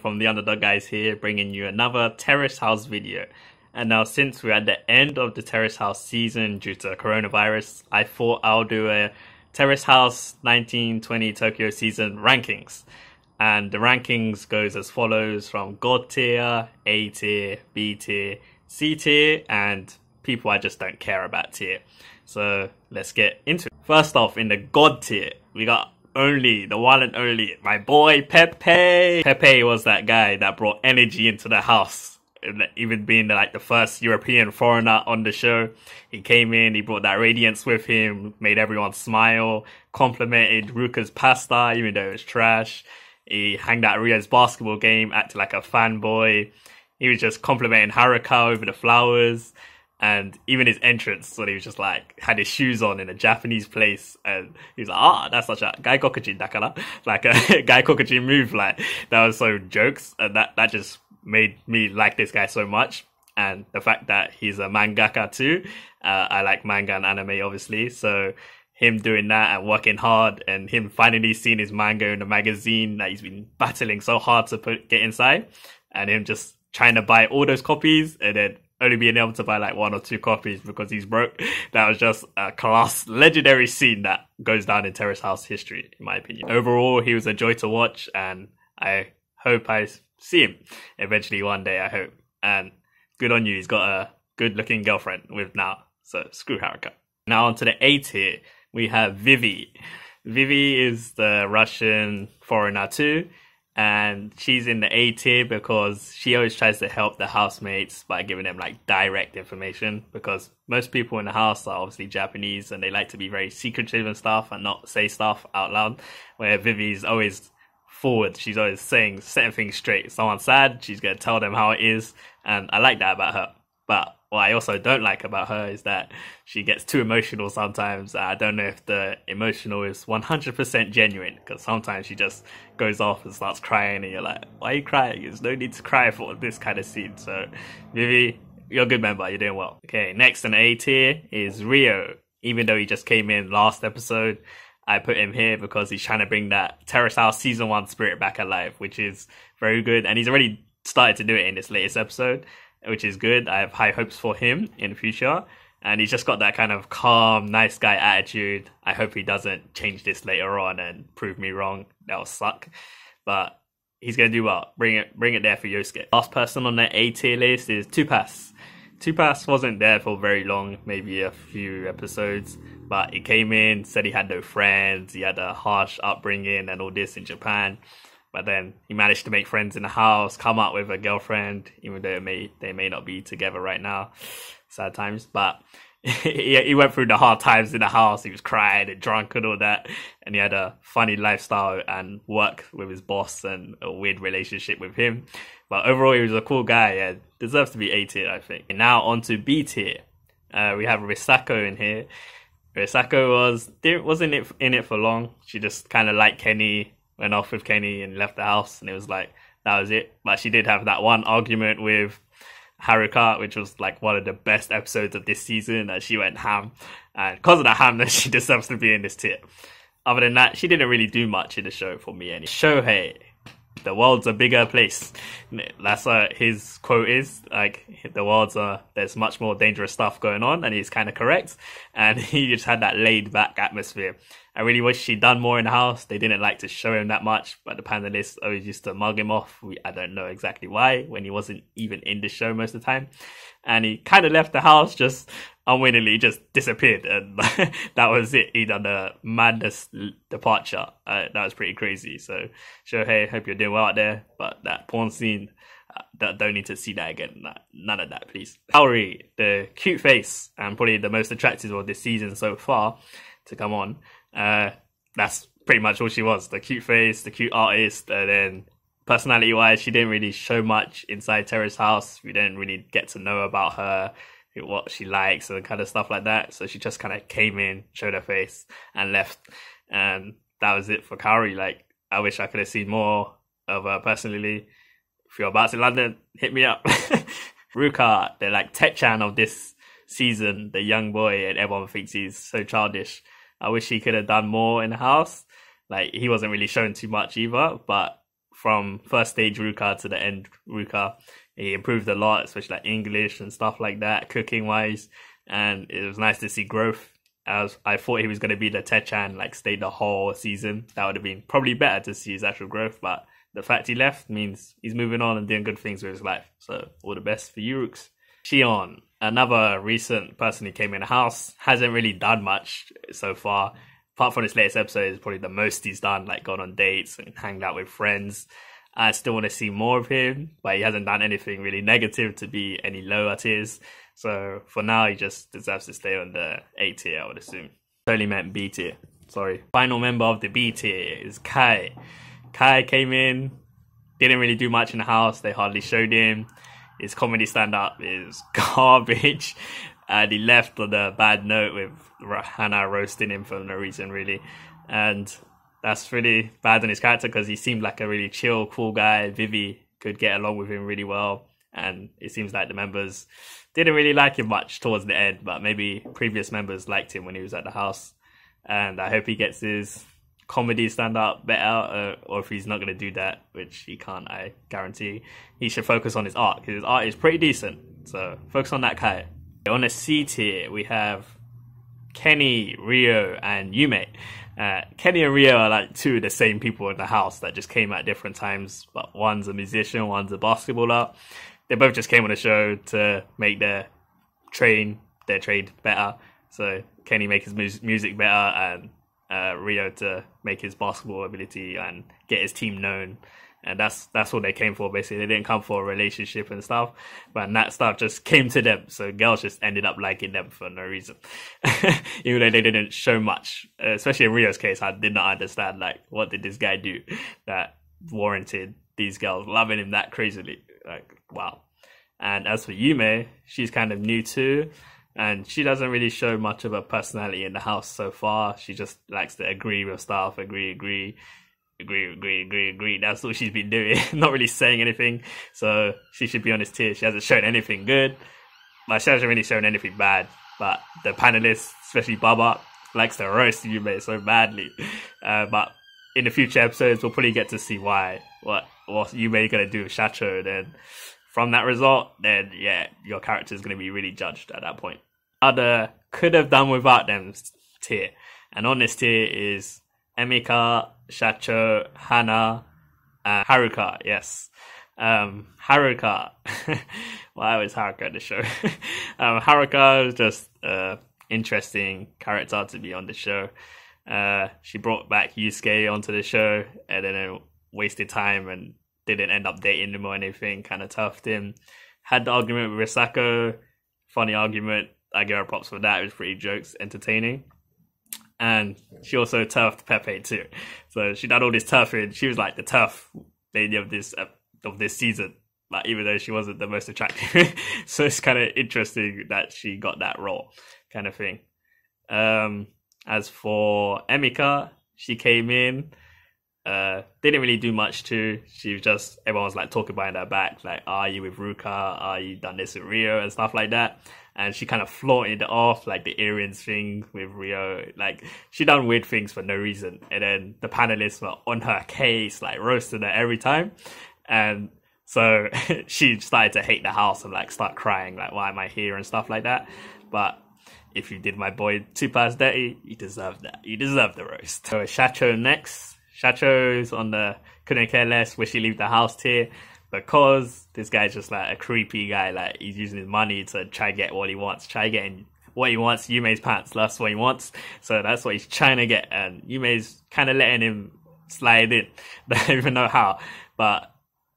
From the Underdog guys here, bringing you another Terrace House video. And now, since we're at the end of the Terrace House season due to coronavirus, I thought I'll do a Terrace House 1920 Tokyo season rankings. And the rankings goes as follows from God tier, A tier, B tier, C tier, and people I just don't care about tier. So let's get into it. First off, in the God tier, we got only the one and only my boy Pepe. Pepe was that guy that brought energy into the house, even being like the first European foreigner on the show. He came in, he brought that radiance with him, made everyone smile, complimented Ruka's pasta even though it was trash. He hanged out at Rio's basketball game, acted like a fanboy. He was just complimenting Haruka over the flowers. And even his entrance, when he was just like, had his shoes on in a Japanese place, and he was like, that's such a gaikokujin dakara, like a gaikokujin move, like, that was so jokes, and that just made me like this guy so much. And the fact that he's a mangaka too, I like manga and anime obviously, so him doing that and working hard, and him finally seeing his manga in the magazine that he's been battling so hard to get inside, and him just trying to buy all those copies, and then only being able to buy like 1 or 2 copies because he's broke. That was just a class, legendary scene that goes down in Terrace House history, in my opinion. Overall, he was a joy to watch, and I hope I see him eventually one day, I hope. And good on you, he's got a good-looking girlfriend with now, so screw Haruka. Now on to the A tier, we have Vivi. Vivi is the Russian foreigner too, and she's in the A tier because she always tries to help the housemates by giving them like direct information, because most people in the house are obviously Japanese and they like to be very secretive and stuff and not say stuff out loud, where Vivi's always forward. She's always setting things straight. If someone's sad, she's going to tell them how it is, and I like that about her. But what I also don't like about her is that she gets too emotional sometimes. I don't know if the emotional is 100% genuine, because sometimes she just goes off and starts crying and you're like, why are you crying? There's no need to cry for this kind of scene. So Vivi, you're a good member, you're doing well. Okay, next in A tier is Rio. Even though he just came in last episode, I put him here because he's trying to bring that Terrace House Season 1 spirit back alive, which is very good. And he's already started to do it in this latest episode, which is good. I have high hopes for him in the future. And he's just got that kind of calm, nice guy attitude. I hope he doesn't change this later on and prove me wrong. That will suck. But he's going to do well. Bring it there for Yosuke. Last person on the A tier list is Tupas. Tupas wasn't there for very long, maybe a few episodes, but he came in, said he had no friends, he had a harsh upbringing and all this in Japan. But then he managed to make friends in the house, come out with a girlfriend, even though they may not be together right now. Sad times. But he went through the hard times in the house. He was crying and drunk and all that. And he had a funny lifestyle and work with his boss and a weird relationship with him. But overall, he was a cool guy. Yeah, deserves to be A tier, I think. And now on to B tier. We have Risako in here. Risako wasn't in it for long. She just kind of liked Kenny, went off with Kenny and left the house, and it was like, that was it. But she did have that one argument with Haruka, which was like one of the best episodes of this season, that she went ham. And because of that hamness, she deserves to be in this tier. Other than that, she didn't really do much in the show for me. Shohei, the world's a bigger place. That's what his quote is. Like, there's much more dangerous stuff going on, and he's kind of correct. And he just had that laid back atmosphere. I really wish she'd done more in the house. They didn't like to show him that much, but the panelists always used to mug him off. I don't know exactly why, when he wasn't even in the show most of the time. And he kind of left the house, just unwittingly, just disappeared. And that was it. He done a madness departure. That was pretty crazy. So, Shohei, hope you're doing well out there. But that porn scene, don't need to see that again. None of that, please. Kaori, the cute face, and probably the most attractive of this season so far to come on. That's pretty much all she was. The cute face, the cute artist, and then personality-wise, she didn't really show much inside Terrace House. We didn't really get to know about her, what she likes, and kind of stuff like that. So she just kind of came in, showed her face, and left. And that was it for Kaori. Like, I wish I could have seen more of her personally. If you're about to London, hit me up. Ruka, the like Tech-chan of this season, the young boy, and everyone thinks he's so childish. I wish he could have done more in the house. Like, he wasn't really shown too much either, but from first stage Ruka to the end Ruka. He improved a lot, especially like English and stuff like that, cooking wise. And it was nice to see growth. I thought he was going to be the Techan, like stay the whole season. That would have been probably better to see his actual growth. But the fact he left means he's moving on and doing good things with his life. So all the best for you, Rooks. Shion, another recent person who came in the house, hasn't really done much so far. Apart from this latest episode, is probably the most he's done, like gone on dates and hanged out with friends. I still want to see more of him, but he hasn't done anything really negative to be any lower tiers. So for now, he just deserves to stay on the A tier, I would assume. Totally meant B tier. Sorry. Final member of the B tier is Kai. Kai came in, didn't really do much in the house. They hardly showed him. His comedy stand-up is garbage. And he left on a bad note with Hannah roasting him for no reason, really. And that's really bad on his character because he seemed like a really chill, cool guy. Vivi could get along with him really well. And it seems like the members didn't really like him much towards the end, but maybe previous members liked him when he was at the house. And I hope he gets his comedy stand-up better, or if he's not going to do that, which he can't, I guarantee, he should focus on his art, because his art is pretty decent. So focus on that, Kai. On a C tier, we have Kenny, Rio, and Yume. Kenny and Rio are like two of the same people in the house that just came at different times, but one's a musician, one's a basketballer. They both just came on the show to make their trade better. So Kenny make his music better, and Rio to make his basketball ability and get his team known. And that's what they came for, basically. They didn't come for a relationship and stuff, but that stuff just came to them. So girls just ended up liking them for no reason. Even though they didn't show much, especially in Rio's case, I did not understand, like, what did this guy do that warranted these girls loving him that crazily? Like, wow. And as for Yume, she's kind of new too, and she doesn't really show much of a personality in the house so far. She just likes to agree with stuff, agree. That's what she's been doing. Not really saying anything. So she should be on this tier. She hasn't shown anything good, but she hasn't really shown anything bad. But the panelists, especially Baba, likes to roast Yume so badly. But in the future episodes, we'll probably get to see why. What Yume gonna do with Shacho. Then from that result, then yeah, your character is gonna be really judged at that point. Other could have done without them tier. And on this tier is Emika, Shacho, Hana, and Haruka, yes. Haruka. Why was Haruka in the show? Haruka is just an interesting character to be on the show. She brought back Yusuke onto the show and then wasted time and didn't end up dating him or anything, kind of toughed him. Had the argument with Risako, funny argument. I give her props for that. It was pretty jokes, entertaining. And she also turfed Pepe too. So she done all this turfing. She was like the tough lady of this season, like, even though she wasn't the most attractive. So it's kind of interesting that she got that role, kind of thing. As for Emika, she came in, didn't really do much too. She was just, everyone was like talking behind her back, like, are you with Ruka? Are you done this with Rio? And stuff like that. And she kind of flaunted it off, like the earrings thing with Rio. Like, she done weird things for no reason. And then the panelists were on her case, like roasting her every time. And so she started to hate the house and like start crying, like, why am I here and stuff like that. But if you did my boy 2 past dirty, you deserve that. You deserve the roast. So Shacho next. Shacho's on the couldn't care less, wish he leave the house tier. Because this guy's just like a creepy guy, like he's using his money to try get what he wants, try getting what he wants, Yume's pants, that's what he wants. So that's what he's trying to get, and Yume's kind of letting him slide in. I don't even know how, but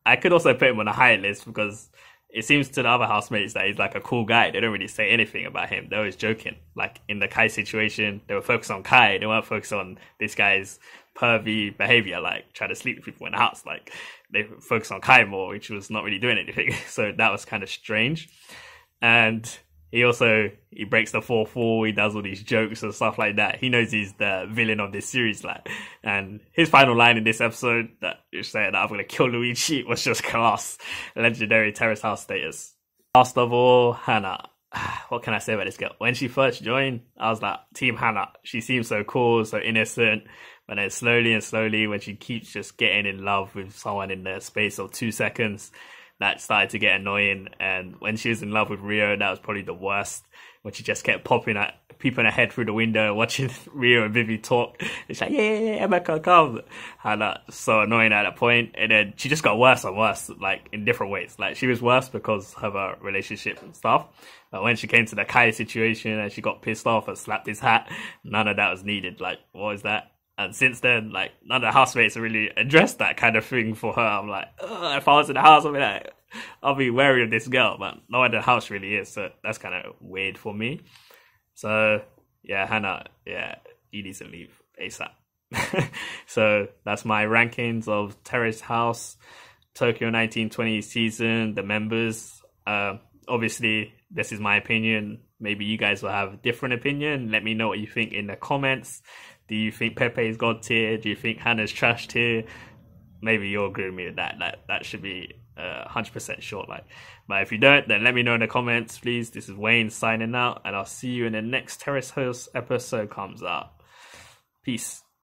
I could also put him on a higher list because it seems to the other housemates that he's like a cool guy. They don't really say anything about him. They're always joking. Like in the Kai situation, they were focused on Kai. They weren't focused on this guy's pervy behavior, like trying to sleep with people in the house. Like they focused on Kai more, which was not really doing anything. So that was kind of strange. And he breaks the fourth wall. He does all these jokes and stuff like that. He knows he's the villain of this series, like. And his final line in this episode that is saying that I'm gonna kill Luigi was just class. Legendary Terrace House status. Last of all, Hannah. What can I say about this girl? When she first joined, I was like, Team Hannah. She seems so cool, so innocent. But then slowly and slowly, when she keeps just getting in love with someone in the space of 2 seconds, that started to get annoying. And when she was in love with Rio, that was probably the worst. When she just kept peeping her head through the window, watching Rio and Vivi talk. It's like, yeah, Emeka, come. And that's so annoying at that point. And then she just got worse and worse, like, in different ways. Like, she was worse because of her relationship and stuff. But when she came to the Kai situation and she got pissed off and slapped his hat, none of that was needed. Like, what was that? And since then, like, none of the housemates have really addressed that kind of thing for her. I'm like, if I was in the house, I'll be wary of this girl. But no one in the house really is. So that's kind of weird for me. So, yeah, Hannah, yeah, you need to leave ASAP. So that's my rankings of Terrace House, Tokyo 1920 season, the members. Obviously, this is my opinion. Maybe you guys will have a different opinion. Let me know what you think in the comments. Do you think Pepe's God tier? Do you think Hannah's trash tier? Maybe you'll agree with me with that. That should be 100% sure. But if you don't, then let me know in the comments, please. This is Wayne signing out, and I'll see you in the next Terrace House episode comes out. Peace.